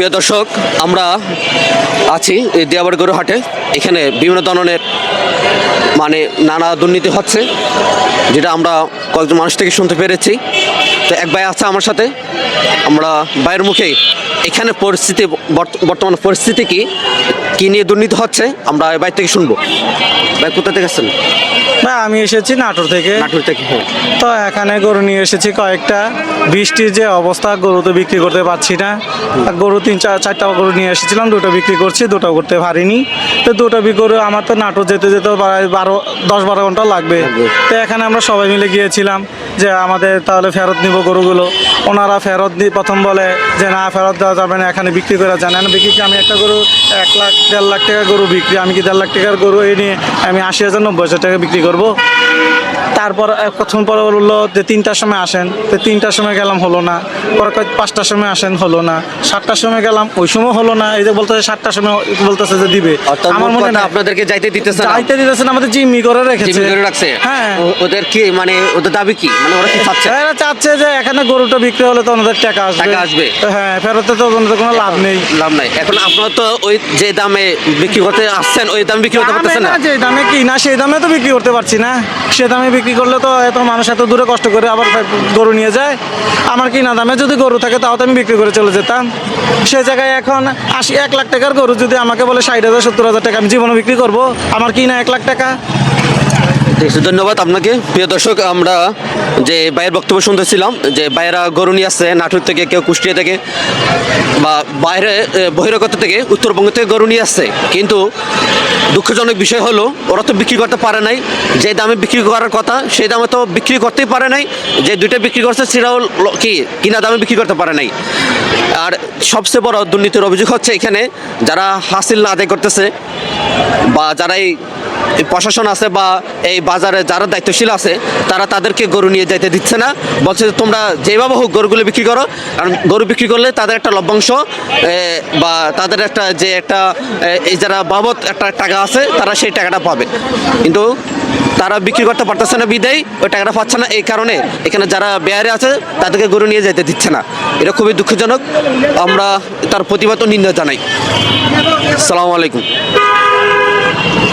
প্রিয় দর্শক, আমরা আছি এই দিয়াবাড়ি গরু হাটে। এখানে বিভিন্ন ধরনের নানা দুর্নীতি হচ্ছে, যেটা আমরা কয়েকজন মানুষ থেকে শুনতে পেরেছি। তো এক ভাই আছে আমার সাথে, আমরা ভাইয়ের মুখে এখানে পরিস্থিতি, বর্তমান পরিস্থিতি কি নিয়ে দুর্নীতি হচ্ছে আমরা ভাই থেকে শুনবো। ভাই কোথা থেকে আসছেন? না, আমি এসেছি নাটোর থেকে। নাটোর থেকে। হ্যাঁ, তো এখানে গরু নিয়ে এসেছি কয়েকটা। বৃষ্টির যে অবস্থা, গরু তো বিক্রি করতে পারছি না। গরু চারটা গরু নিয়ে এসেছিলাম, দুটো বিক্রি করছি, দুটো করতে পারিনি। তো দুটো বিক্রি করে আমার তো নাটোর যেতে যেতে প্রায় 10-12 ঘন্টা লাগবে। তো এখানে আমরা সবাই মিলে গিয়েছিলাম যে আমাদের তাহলে ফেরত নিব গরুগুলো। ওনারা ফেরত প্রথম বলে যে না, ফেরত দেওয়া যাবে না, এখানে বিক্রি করা যায় না। বিক্রি আমি একটা গরু 1 লাখ 1.5 লাখ টাকা গরু বিক্রি, আমি কি 1.5 লাখ টাকার গরু এই নিয়ে আমি 80,000-90,000 টাকা বিক্রি করব? তারপর প্রথম পরে বললো যে 3টার সময় আসেন। তো 3টার সময় গেলাম, হলো না। পরে 5টার সময় আসেন, হলো না। 7টার সময় গেলাম, ওই সময় হলো না। এই যে বলতেছে 7টার সময় বলতেছে যে দিবে। আমার মনে হয় আপনাদেরকে যাইতে দিতেছে না। আমাদের জিম্মি করে রেখেছে। জিম্মি করে রাখছে। হ্যাঁ। ওদের কি ওদের দাবি কি? ওরা কি চাচ্ছে? এরা চাচ্ছে যে এখানে গরুটা বিক্রি হলে তো ওনাদের টাকা আসবে। হ্যাঁ, ফেরতে তো ওনাদের কোনো লাভ নেই। এখন আপনারা তো ওই যে দামে বিক্রি করতে আসছেন, ওই দামে বিক্রি করতে পারতেছেন না। যে দামে কি না সেই দামে তো বিক্রি করতে পারছি না। সে দামে বিক্রি করলে তো এত মানুষ এত দূরে কষ্ট করে আবার গরু নিয়ে যায়। আমার কিনা দামে যদি গরু থাকে তাও তো আমি বিক্রি করে চলে যেতাম। সে জায়গায় এখন 1 লাখ টাকার গরু যদি আমাকে বলে 60,000-70,000 টাকা, আমি জীবনে বিক্রি করবো? আমার কিনা 1 লাখ টাকা। ধন্যবাদ আপনাকে। প্রিয় দর্শক, আমরা যে ভাইয়ের বক্তব্য শুনতেছিলাম যে ভাইয়েরা গরু নিয়ে আসছে নাটোর থেকে, কেউ কুষ্টিয়া থেকে বা বাইরে বহিরাগত থেকে, উত্তরবঙ্গ থেকে গরু নিয়ে আসছে। কিন্তু দুঃখজনক বিষয় হলো ওরা তো বিক্রি করতে পারে নাই। যে দামে বিক্রি করার কথা সেই দামে তো বিক্রি করতেই পারে নাই। যে দুইটা বিক্রি করছে সেটাও কিনা দামে বিক্রি করতে পারে নাই। আর সবচেয়ে বড় দুর্নীতির অভিযোগ হচ্ছে এখানে যারা হাসিল আদায় করতেছে বা যারা এই প্রশাসন আছে বা এই বাজারে যারা দায়িত্বশীল আছে, তারা তাদেরকে গরু নিয়ে যাইতে দিচ্ছে না। বলছে যে তোমরা যেভাবে হোক গরুগুলো বিক্রি করো, কারণ গরু বিক্রি করলে তাদের একটা লভ্যাংশ বা তাদের একটা যে একটা এই যারা বাবদ একটা টাকা আছে, তারা সেই টাকাটা পাবে। কিন্তু তারা বিক্রি করতে পারতেছে না বিদায় ওই টাকাটা পাচ্ছে না। এই কারণে এখানে যারা বেয়ারে আছে তাদেরকে গরু নিয়ে যেতে দিচ্ছে না। এটা খুবই দুঃখজনক। আমরা তার প্রতিবাদ ও নিন্দা জানাই। আসসালামু আলাইকুম।